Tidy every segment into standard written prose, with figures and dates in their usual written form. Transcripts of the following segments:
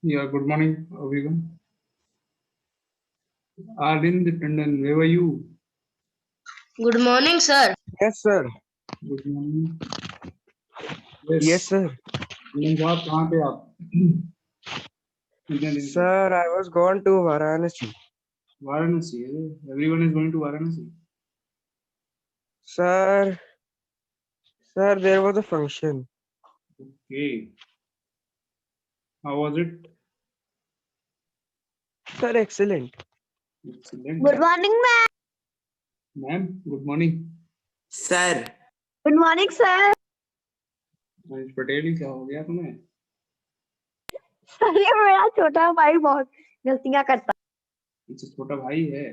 Yeah, good morning, everyone. Arvind Tandon, where were you? Good morning, sir. Yes, sir. Good morning. Yes, Yes, sir. तंदन साहब कहाँ थे आप? कितने दिन से? Sir, I was gone to Varanasi. Varanasi. Everyone is going to Varanasi. Sir, there was a function. Okay. How was it? Sir, excellent. Excellent. Good morning, ma'am. Ma'am, good morning. Sir, Good morning, sir. Manish Patel ही क्या हो गया तुम्हें? Sir ये मेरा छोटा भाई बहुत गलतियां करता पीछे छोटा भाई है.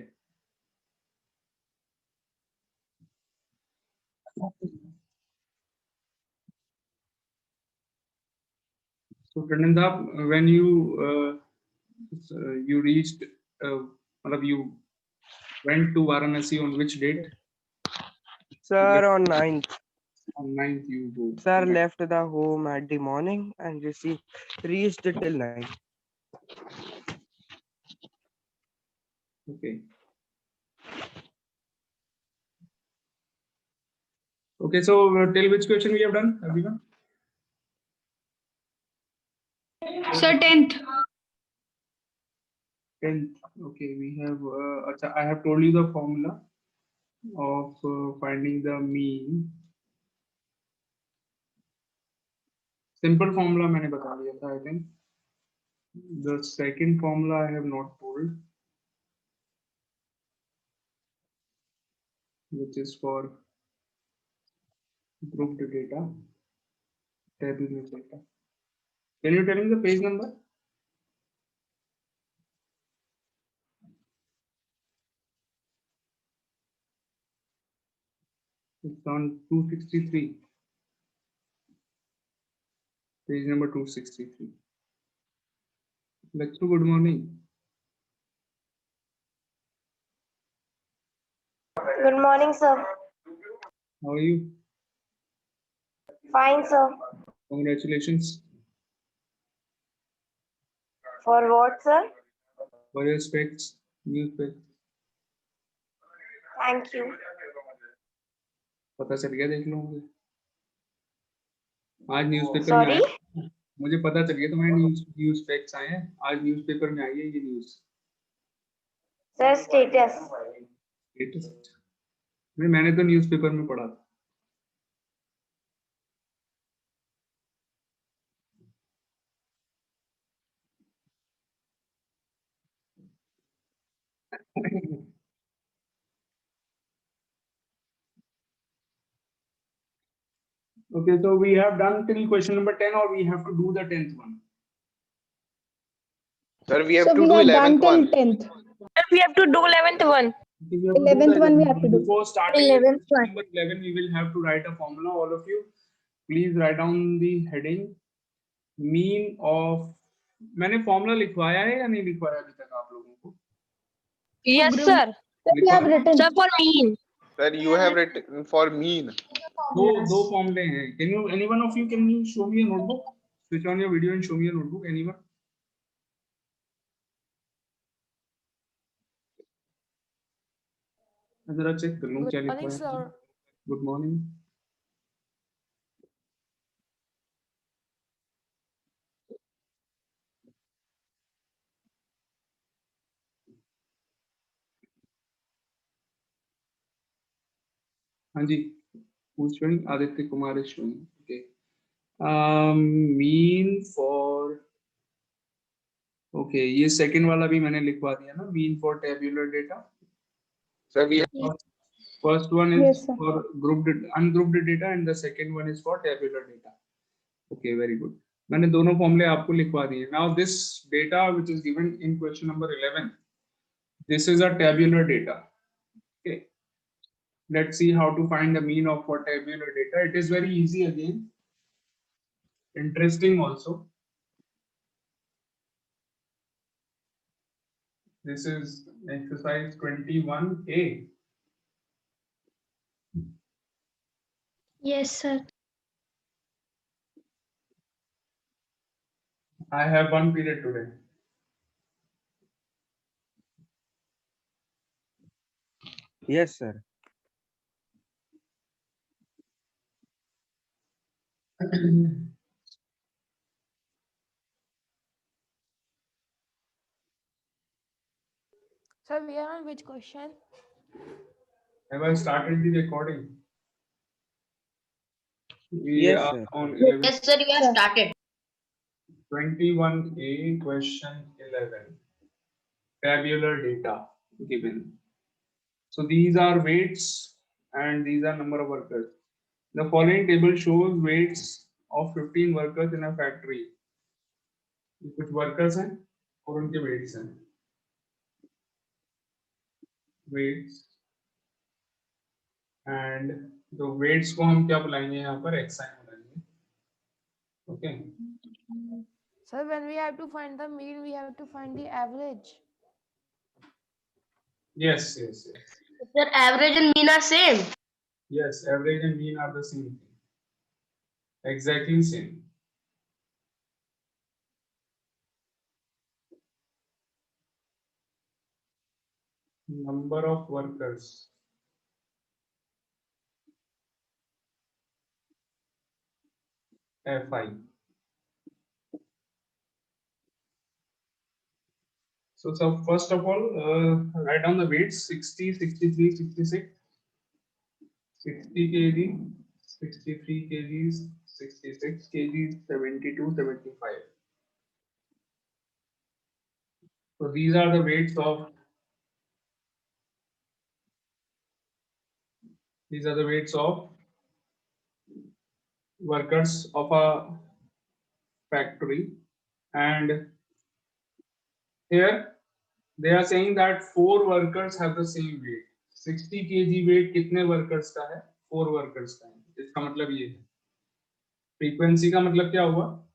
So Tandon साहब, when you reached, मतलब you went to Varanasi on which date? Sir, on 9th, On 9th you go. sir left the home at the morning and reached till 9. Okay. Okay, so till which question we have done, everyone? Sir, 10th. 10th. Okay, we have, I have told you the formula of finding the mean. Simple formula मैंने बता दिया था, I think. The second formula I have not told, which is for grouped data, tabular data. Can you tell me the page number? It's on 263. Page number 263. Lakshmi, good morning. Good morning, sir. How are you? Fine, sir. Congratulations For what, sir? for your specs, new specs. Thank you. पता चल गया, देख लो मुझे. आज newspaper में Sorry? आया, मुझे पता चल गया तुम्हारे न्यूज़ फैक्ट्स आए हैं. आज न्यूज़पेपर में आई है ये न्यूज़. Sir, status. लेटेस्ट. मैंने तो न्यूज़पेपर में पढ़ा था. Okay, so we have done till question number 10, or we have to do the 10th one? sir, we have So to we do have 11th done till one. 10th. We have to do 11th one. Okay, we have to do 11th the one we have to do. Before starting 11th question one. number 11, we will have to write a formula. All of you, please write down the heading mean of. मैंने formula लिखवाया है या नहीं लिखवाया अभी तक आप लोगों को? Yes, sir. So we have written. Sir, for mean. Sir, you have written for mean. दो फॉर्मूले हैं. Can you, any one of you, can you show me a notebook? Switch on your video and show me a notebook. Anyone? जरा check कर लूं क्या लिखवाया है. Good morning. हाँ जी, who's showing? Aditya Kumar is showing. Okay. Mean for. Okay, ये second वाला भी मैंने लिखवा दिया ना, mean for tabular data. Sir, we have First one is Yes, sir. for grouped ungrouped data and the second one is for tabular data. Okay, very good. मैंने दोनों फॉर्मूले आपको लिखवा दिए. Now this data which is given in question number 11, this is a tabular data. Okay. Let's see how to find the mean of for tabular data. It is very easy again. Interesting also. This is exercise 21A. Yes, sir. I have one period today. Yes, sir. Sir, we are on which question? Have I started the recording? We Yes, are sir. on 11. Yes, sir, you have started. 21A, question 11. Tabular data given. So these are weights and these are number of workers. The following table shows weights of 15 workers in a factory. कुछ workers हैं और उनके weights हैं. Weights and the weights को हम क्या बुलाएंगे यहाँ पर xi बुलाएंगे. Okay. Sir, when we have to find the mean, we have to find the average. Yes, yes, yes. Sir, average and mean are same. Yes, average and mean are the same thing. Exactly same. Number of workers. Fi. So first of all, write down the weights 60, 63, 66, 60 kg, 63 kgs, 66 kgs, 72, 75. So these are the weights of workers of a factory, and here they are saying that 4 workers have the same weight. 60 kg weight कितने workers का है? 4 workers का है. इसका मतलब ये है. Frequency का मतलब क्या हुआ?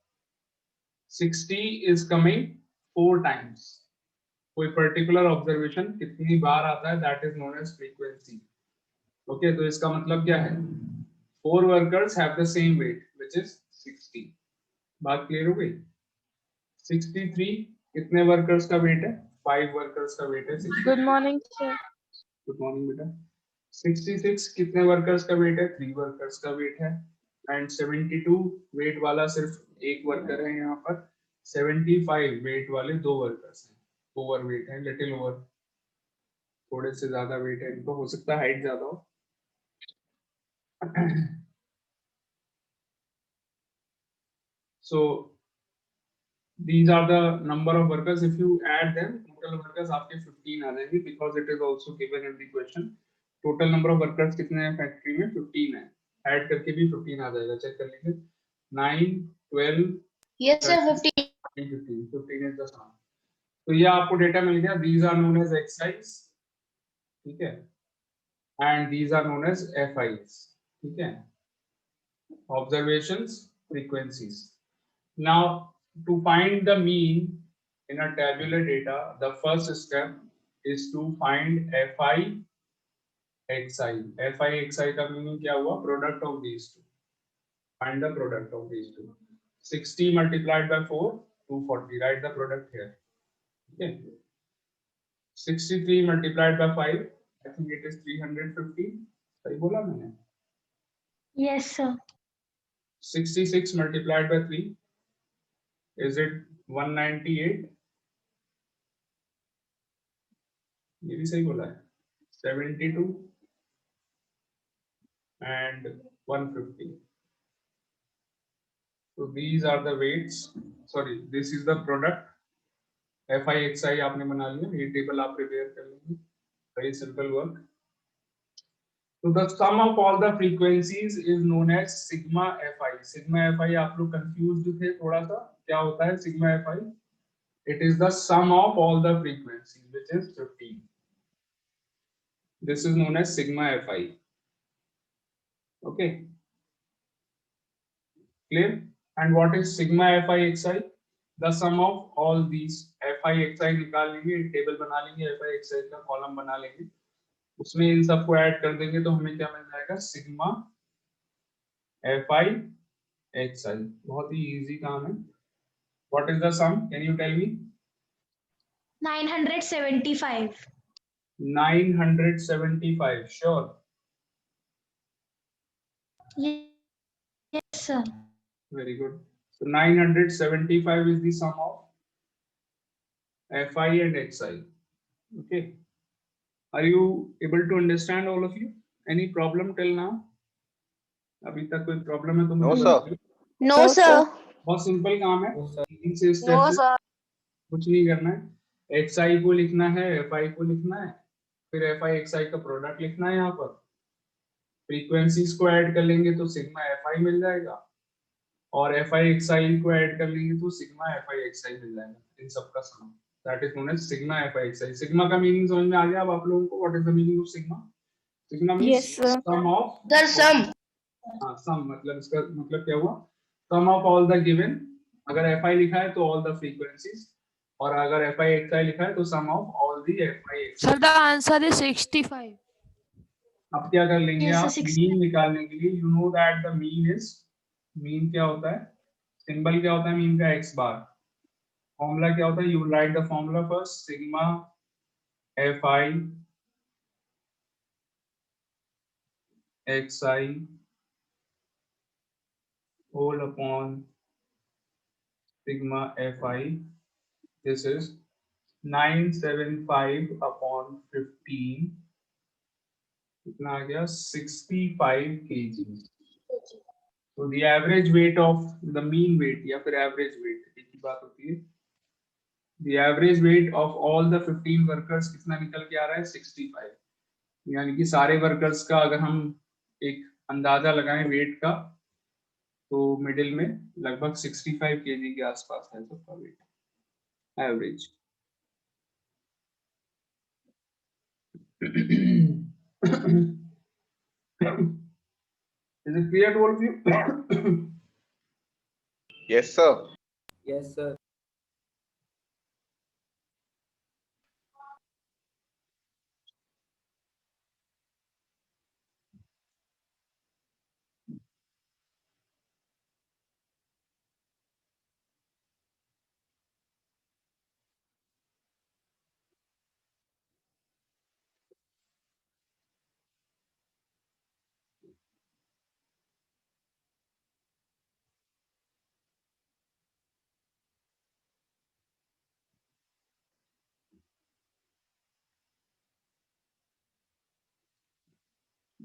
60 is coming 4 times. कोई particular observation कितनी बार आता है, that is known as frequency. Okay, तो इसका मतलब क्या है? 4 workers have the same weight, which is 60. बात क्लियर हो गई? 63 कितने वर्कर्स का वेट है? 5 वर्कर्स का वेट है. Good morning, sir. Good morning बेटा. 66 कितने वर्कर्स का वेट है? 3 वर्कर्स का वेट है. एंड 72 वेट वाला सिर्फ एक वर्कर है यहाँ पर. 75 वेट वाले 2 वर्कर्स हैं. ओवर वेट है, लिटिल ओवर, थोड़े से ज्यादा वेट है इनको, हो सकता है हाइट ज्यादा हो. So these are the number of workers. If you add them, total workers आपके 15 आ जाएंगे, because it is also given in the question. Total number of workers कितने हैं फैक्ट्री में? 15 है. ऐड करके भी 15 आ जाएगा. चेक कर लीजिए. 9, 12, Yes, sir, 15. 15 is the sum. तो ये आपको डेटा मिल गया. These are known as xi's, ठीक है, and these are known as fi's, ठीक है. Observations, frequencies. Now to find the mean in a tabular data, the first step is to find fi xi. Fi xi का meaning क्या हुआ? Product of these two. Find the product of these two. 60 multiplied by 4, 240. Write the product here. Okay. 63 multiplied by 5, I think it is 350. सही बोला मैंने? Yes, sir. 66 multiplied by 3, is it 198? ये भी सही बोला है. 72 and 150. So these are the weights. Sorry, this is the product. Fi xi आपने बना लिया. ये टेबल आप प्रिपेयर कर लेंगे. Very simple work. So the sum of all the frequencies is known as sigma fi. Sigma fi आप लोग confused थे थोड़ा सा. क्या होता है sigma fi? It is the sum of all the frequencies, which is 15. This is known as sigma fi. Okay. Clear? And what is sigma fi xi? The sum of all these. Fi xi निकाल लेंगे, table बना लेंगे, fi xi का column बना लेंगे, उसमें इन सबको add कर देंगे तो हमें क्या मिल जाएगा? Sigma fi xi. बहुत ही इजी काम है. What is the sum? Can you tell me? 975. 975. Sure. Yes, sir. Very good. So 975 is the sum of Fi and Xi. Okay. Are you able to understand, all of you? Any problem till now? अभी तक कोई problem है तो No, मुझे sir. बताइए। No, sir. बहुत simple काम है, तीन से स्टेप No, से sir. कुछ नहीं करना है। xi को लिखना है, fi को लिखना है, फिर fi xi का प्रोडक्ट लिखना है। यहाँ पर फ्रीक्वेंसीज को ऐड कर लेंगे तो सिग्मा fi मिल जाएगा, और fi xi को ऐड कर लेंगे तो सिग्मा fi xi मिल जाएगा। इन सब का sum, that is known as sigma fi xi। Sigma का मीनिंग समझ में आ गया अब आप लोगों को? What is the meaning of sigma? Sigma means Yes, sir. Sum of, Sir, sum. हाँ सम मतलब इसका मतलब क्या हुआ? Sum of all the given. अगर fi लिखा है तो ऑल द फ्रीक्वेंसीज, और अगर fi xi लिखा है तो sum of all the fi xi। Sir, the answer is 65. अब क्या कर लेंगे Yes, आप sir, 60. मीन निकालने के लिए? You know that the mean is, mean क्या होता है? सिंबल क्या होता है मीन का? x बार। फॉर्मूला क्या होता है? You right the formula first, sigma fi xi whole upon sigma fi. This is 975 upon 15, कितना आ गया? 65 kg. So the average weight of the mean weight या फिर average weight, एक ही बात होती है। The average weight of all the 15 workers कितना निकल के आ रहा है? 65। यानी कि सारे वर्कर्स का अगर हम एक अंदाजा लगाएं वेट का, तो मिडिल में लगभग 65 kg के आसपास है सबका weight, average. Is it clear to all of you? Yes, sir. Yes, sir.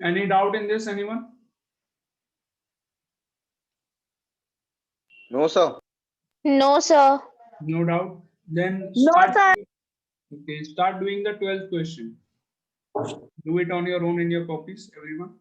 Any doubt in this, anyone? No, sir. No, sir. No doubt. Then No, start. sir. Okay, start doing the 12th question. Do it on your own in your copies, everyone.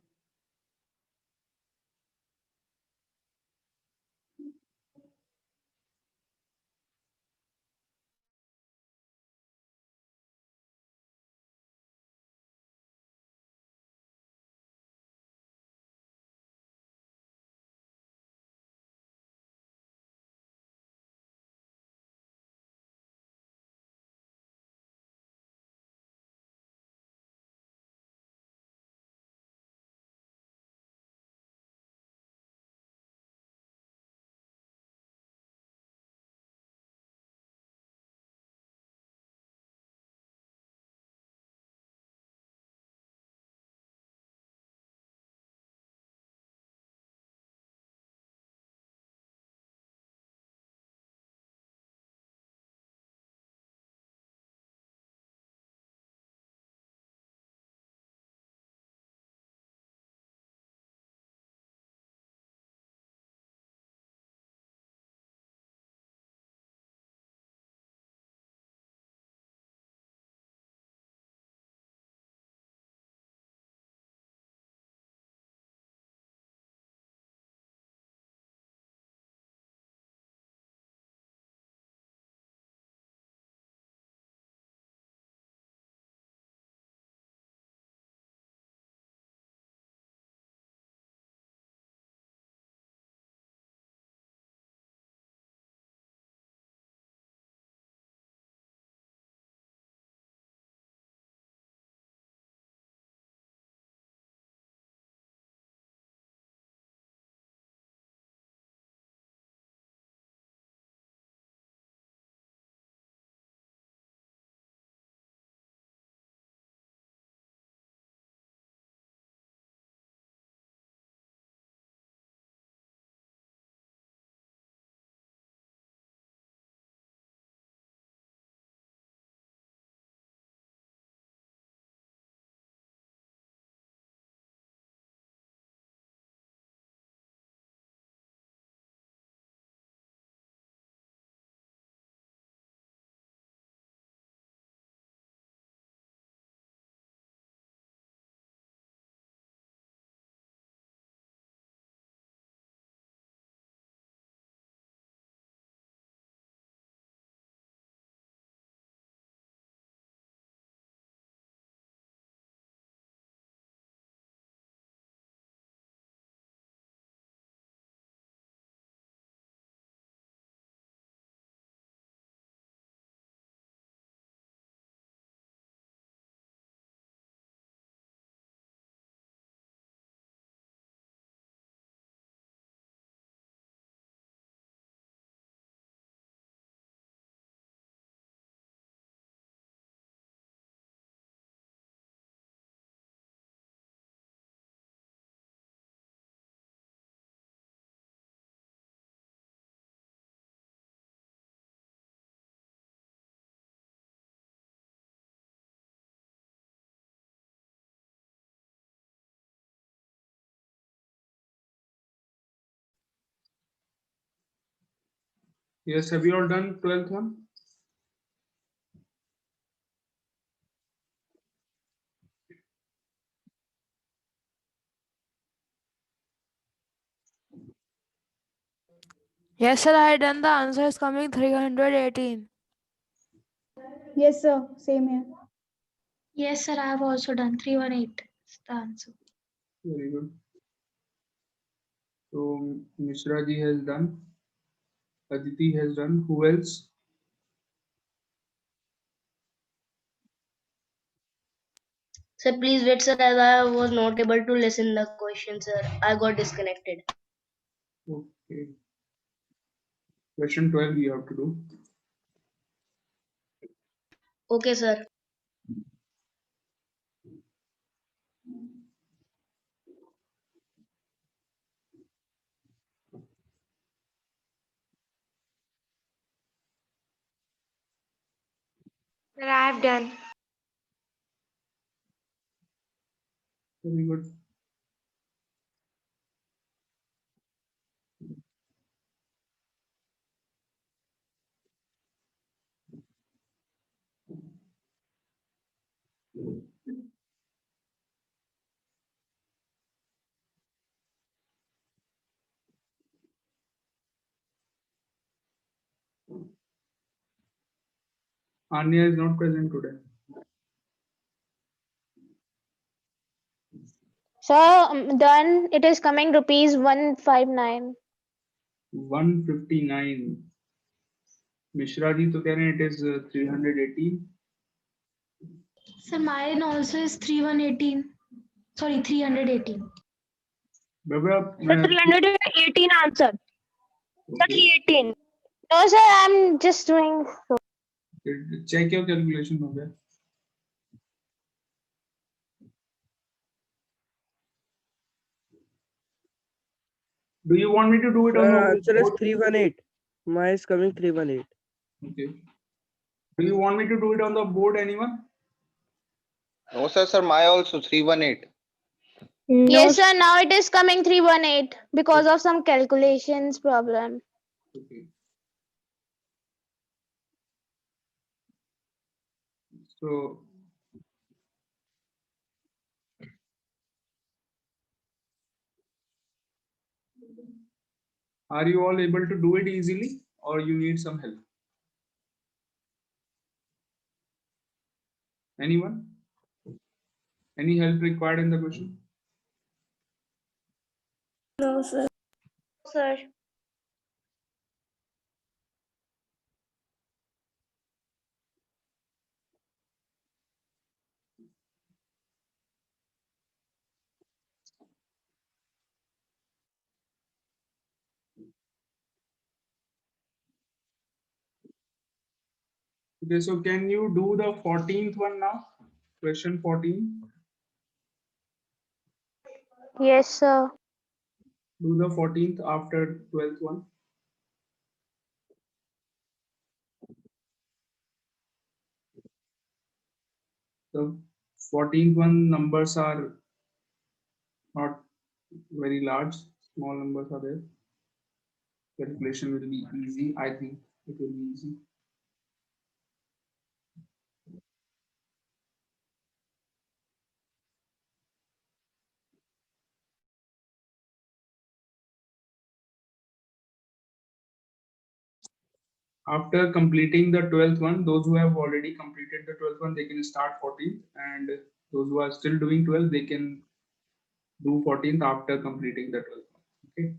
Yes, have you all done 12th one? Yes, sir. I done the answer is coming 318. Yes, sir. Same here. Yes, sir. I have also done 318. Is the answer. Very good. So Mishra ji has done. Aditi has done. Who else? Sir, please wait, sir, as I was not able to listen the question, sir. I got disconnected. Okay. Question 12 you have to do. Okay, sir. Sir, I have done. Very good. Anya is not present today. Sir, done. It is coming rupees 159. 159. Mishra ji तो कह रहे हैं it is 318. Sir, mine also is 3118. Sorry, 318. Baba Sir, 318 answer. Sir, okay. 318. No, sir, I'm just doing. Check your calculation हो गया. Do you want me to do it on Sir, the answer is board? 318. Mine is coming 318. Okay. Do you want me to do it on the board, anyone? No, sir, sir, my also 318. Yes, sir. Now it is coming 318 because of some calculations problem. Okay. So are you all able to do it easily or you need some help? Anyone? Any help required in the question? No, sir. Sir. Okay, so can you do the 14th one now? Question 14. Yes, sir. Do the 14th after 12th one. The 14th one numbers are not very large, small numbers are there. Calculation will be easy. I think it will be easy. After completing the 12th one, those who have already completed the 12th one, they can start 14th, and those who are still doing 12, they can do 14th after completing the 12th one. Okay.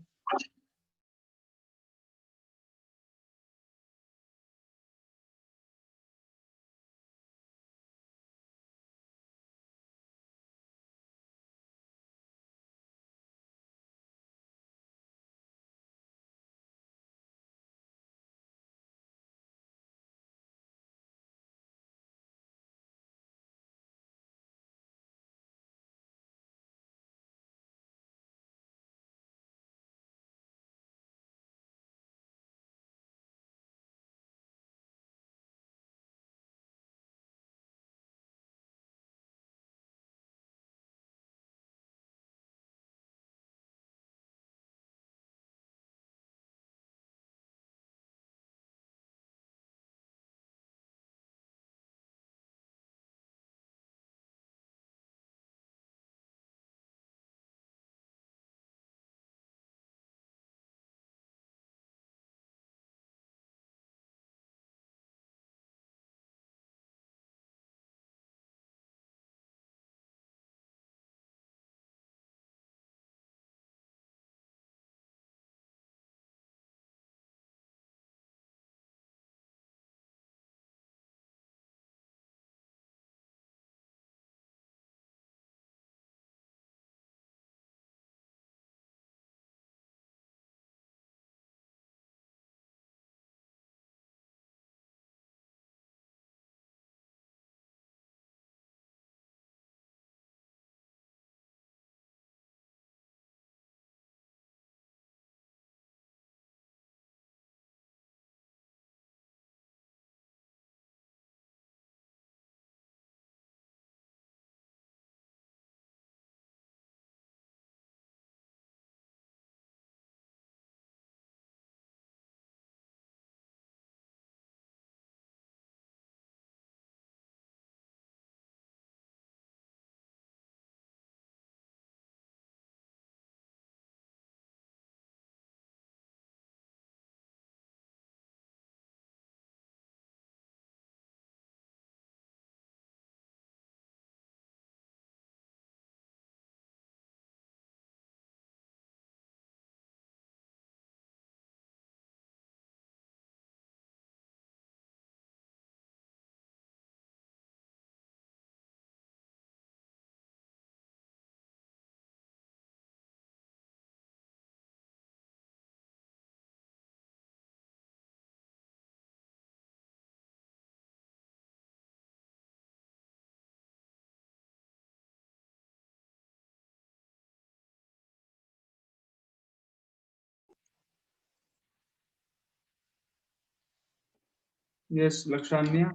Yes, Lakshanya,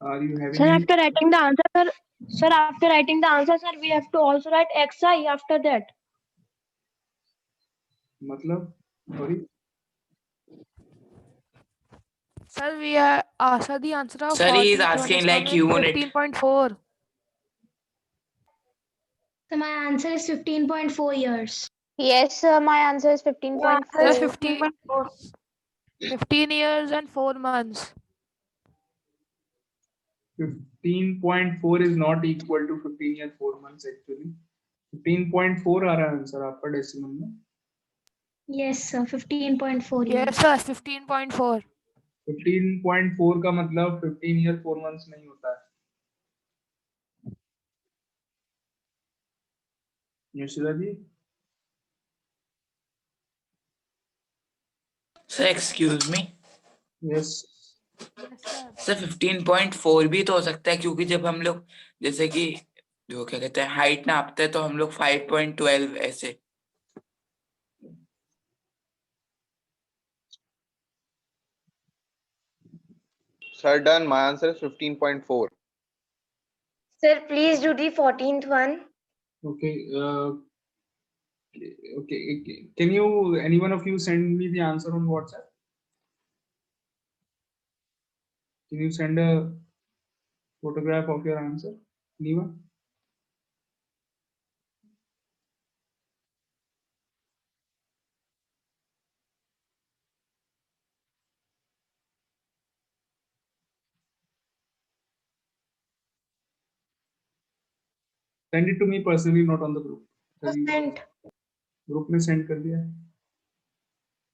are you having Sir, any? after writing the answer, sir, after writing the answer, sir, we have to also write xi after that. मतलब sorry. Sir, we answer the answer of Sir, he is 14th one asking is like coming unit. 15.4. So my answer is 15.4 years. Yes, sir. My answer is Sir, 15.4. 15 years and 4 months. 15.4 is not equal to 15 years 4 months actually. 15.4 आ रहा है answer आपका decimal में. Yes, sir. 15.4 years. Yes, sir, 15.4. 15.4 का मतलब 15 years 4 months नहीं होता है. यशिरा जी. Sir, excuse me. Yes. Sir 15.4 भी तो हो सकता है, क्योंकि जब हम लोग जैसे कि जो क्या कहते हैं हाइट नापते हैं तो हम लोग 5.12 ऐसे. Sir, done. My answer is 15.4. Sir, please do the 14th one. Okay. Okay. Can you, any one of you, send me the answer on WhatsApp? Can you send a photograph of your answer? Anyone? Send it to me personally, not on the group. Sent. Group में send कर दिया.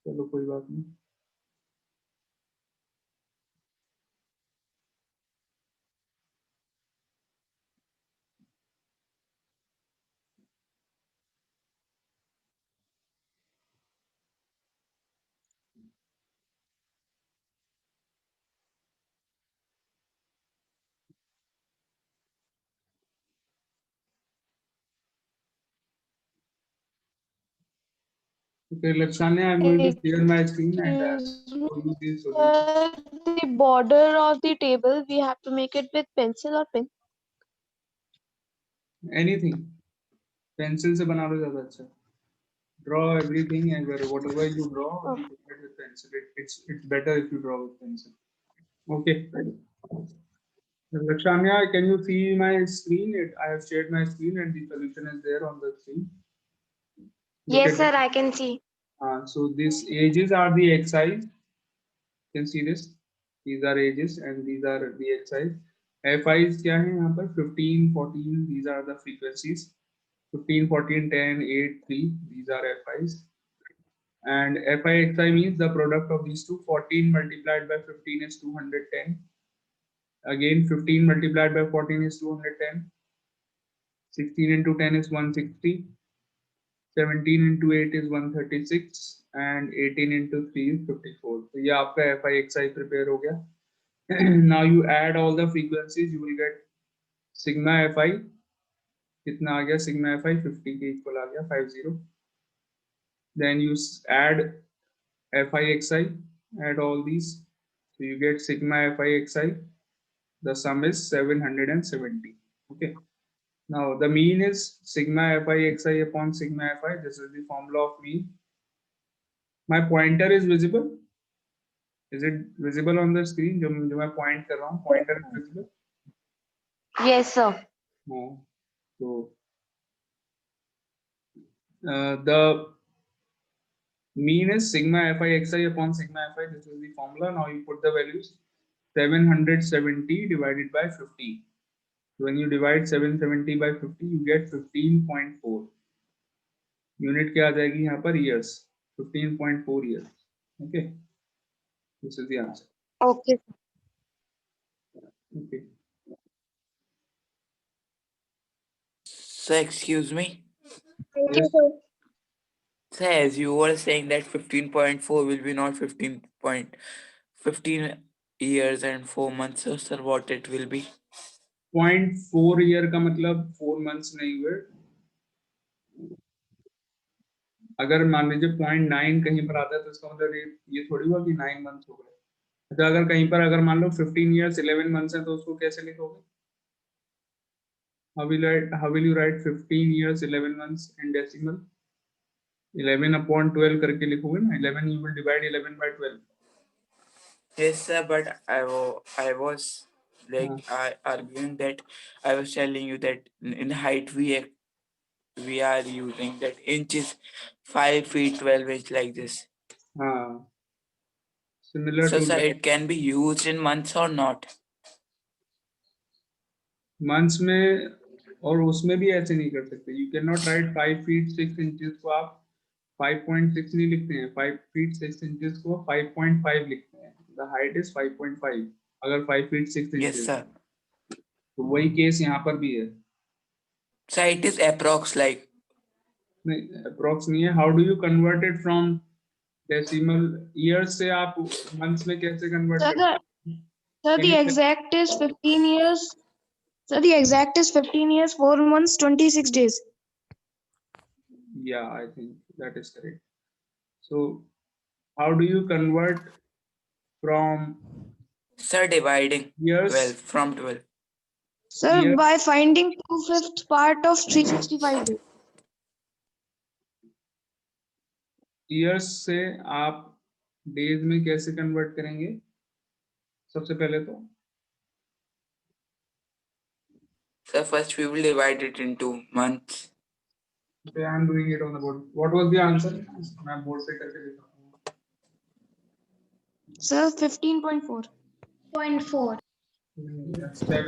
चलो कोई बात नहीं. Okay, Lakshanya, I'm going to clear my screen and show you the solution. The border of the table, we have to make it with pencil or pen. Anything. Pencil से बना लो ज़्यादा अच्छा. Draw everything and whatever you draw, you do it with pencil. It's better if you draw with pencil. Okay. Lakshanya, can you see my screen? I have shared my screen and the solution is there on the screen. Look Yes, at sir, it. I can see. So these ages are the x's. You can see this. These are ages and these are the x's. Fi's क्या है यहाँ पर? 15, 14. These are the frequencies. 15, 14, 10, 8, 3. These are fi's. And fi xi means the product of these two. 14 multiplied by 15 is 210. Again, 15 multiplied by 14 is 210. 16 into 10 is 160. 17 into 8 is 136 and 18 into 3 is 54. So ये आपका fi xi prepare हो गया. Now you add all the frequencies, you will get sigma fi. कितना आ गया? Sigma fi 50 के equal आ गया 50. Then you add fi xi, add all these, so you get sigma fi xi. The sum is 770. Okay. Now the mean is sigma fi xi upon sigma fi. This is the formula of mean. My pointer is visible. Is it visible on the screen? जो मैं point कर रहा हूँ, pointer is visible. Yes, sir. No. So the mean is sigma fi xi upon sigma fi. This is the formula. Now you put the values. 770 divided by 50. When you divide 770 by 50, you get 15.4. Unit क्या आ जाएगी यहाँ पर? Years. 15.4 years. Okay. This is the answer. Okay. Okay. Sir, excuse me. Thank Yes. you, sir. Sir, as you were saying that 15.4 will be not 15 years and 4 months. So, sir, what it will be? 0.4 year का मतलब 4 months नहीं हुए. अगर मान लीजिए 0.9 कहीं पर आता है तो इसका मतलब ये थोड़ी हुआ कि 9 months हो गए. अच्छा अगर कहीं पर अगर मान लो 15 years 11 months है तो उसको कैसे लिखोगे? How will you write 15 years 11 months in decimal? 11/12 करके लिखोगे ना, 11 you will divide 11 by 12. Yes, sir, but I was like arguing that I was telling you that in height we are using that inches 5 feet 12 inch like this. हाँ, similar So to sir, that. it can be used in months or not? Months में और उसमें भी ऐसे नहीं कर सकते. You can not right 5 feet 6 inches को आप 5.6 नहीं लिखते हैं. 5 feet 6 inches को 5.5 लिखते हैं. द हाइट इज 5.5 अगर 5 feet 6 Yes, inches. sir. तो वही केस यहाँ पर भी है. Sir, it is approx like. नहीं, अप्रोक्स नहीं है. How do you convert it from decimal years से आप मंथ्स में कैसे कन्वर्ट Sir, करते the, हैं? sir, Can the you exact is 15 years. Sir, the exact is 15 years, 4 months, 26 days. Yeah, I think that is correct. So how do you convert from Sir, dividing years 12 from 12. Sir, years by finding 2/5 part of 365 days. years से आप days में कैसे convert करेंगे? सबसे पहले तो Sir, first we will divide it into months. okay, I am doing it on the board. What was the answer? मैं board पे करके दिखाता हूँ. Sir, 15.4. 0.4.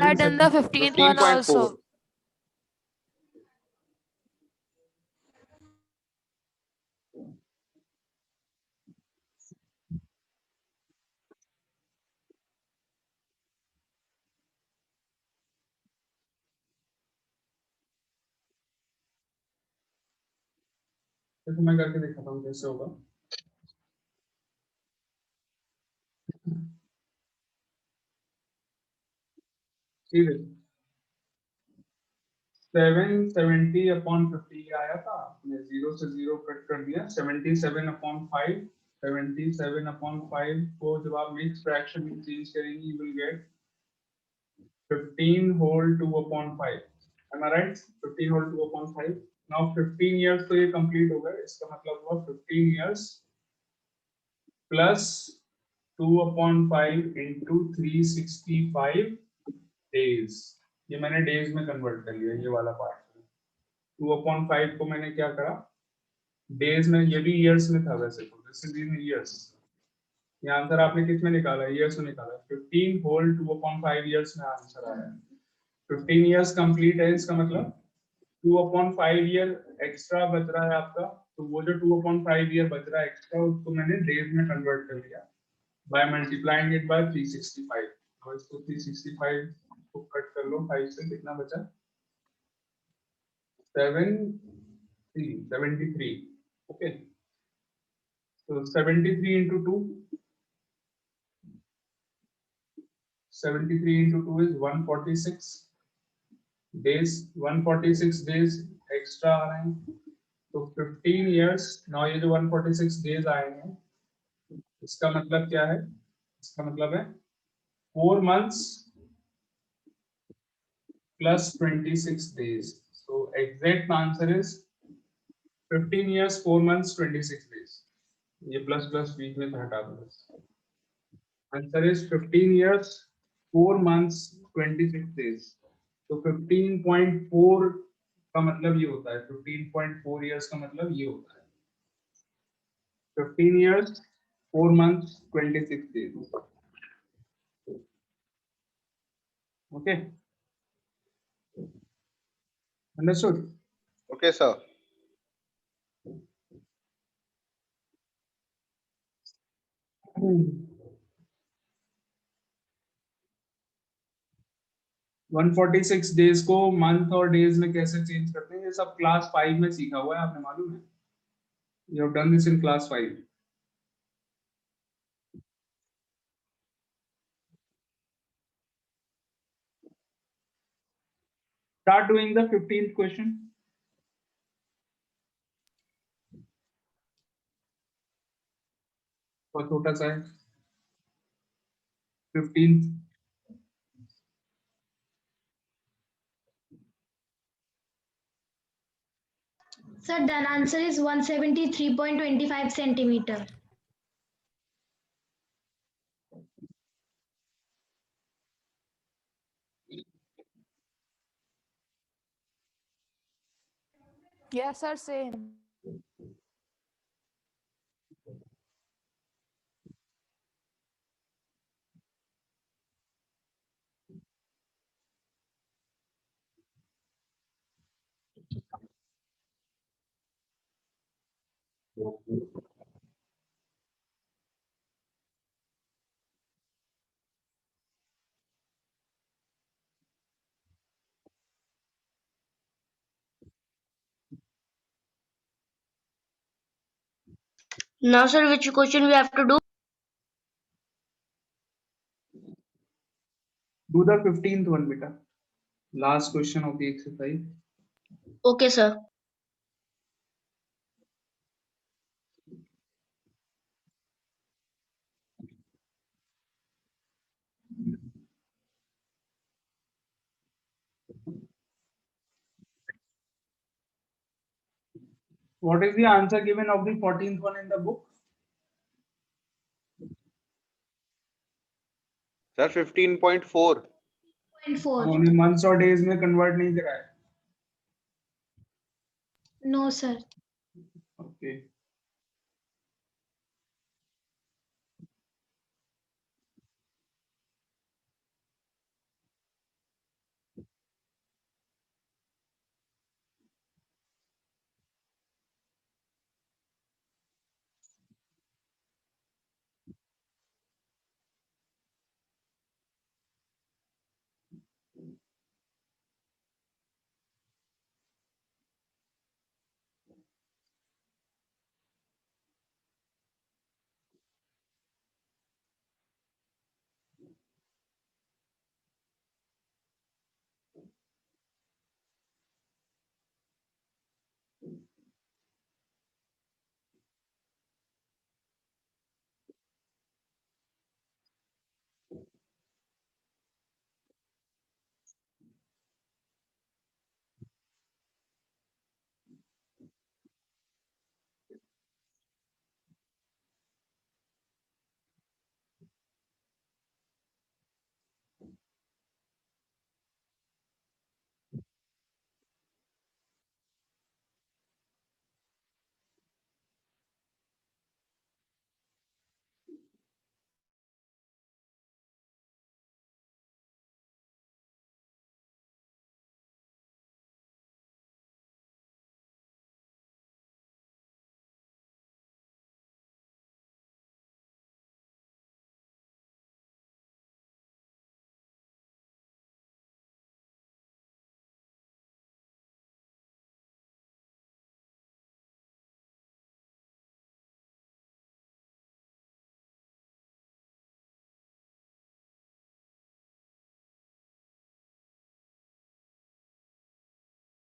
I done the 15th one 15.4. also. तो मैं करके दिखाता हूँ कैसे होगा. ठीक है. 770/50 आया था. आपने 0 से 0 कट कर दिया. 77/5. 77/5 को जब आप मिक्स फ्रैक्शन में चेंज करेंगे you will get 15 whole 2/5. Am I right? 15 whole 2/5. Now 15 years तो ये complete हो गए. इसका मतलब हुआ 15 years plus 2/5 into 365 days. ये मैंने days में convert कर लिया, ये वाला part. 2/5 को मैंने क्या करा, days में, ये भी years में था वैसे तो. This is in years. ये आंसर आपने किस में निकाला? years में निकाला. 15 whole 2/5 years में आंसर आया. 15 years कंप्लीट है, इसका मतलब 2/5 ईयर एक्स्ट्रा बच रहा है आपका. तो वो जो 2/5 ईयर बच रहा है एक्स्ट्रा, उसको मैंने डेज में कन्वर्ट कर लिया बाय मल्टीप्लाइंग इट बाय 365. तो इसको 365 को कट कर लो 5 से, कितना बचा? 73. ओके, तो 73 into 2. 73 into 2 is 146 days. 146 days extra आ रहे हैं. तो 15 years. now ये जो 146 days आए हैं, इसका मतलब क्या है? इसका मतलब है 4 months plus 26 days. So exact answer is 15 years 4 months 26 days. ये प्लस प्लस बीच में हटा दो. Answer is 15 years 4 months 26 days. तो 15.4 का मतलब ये होता है. 15.4 years का मतलब ये होता है. 15 years 4 months 26 days. Okay, understood? Okay, sir. Hmm. 146 days को मंथ और डेज में कैसे चेंज करते हैं, ये सब क्लास 5 में सीखा हुआ है, आपने मालूम है. You have done this in class 5. Start doing the 15th question. बहुत छोटा सा है. 15th. Sir, done answer is 173.25 centimeter. Yes, sir, same. Now, sir, which question we have to do? Do the 15th one, beta. Last question of the exercise. Okay, sir. What is the answer given of the 14th one in the book? Sir, 15.4. 0.4. हमने months और days में convert नहीं करा है. No, sir. Okay.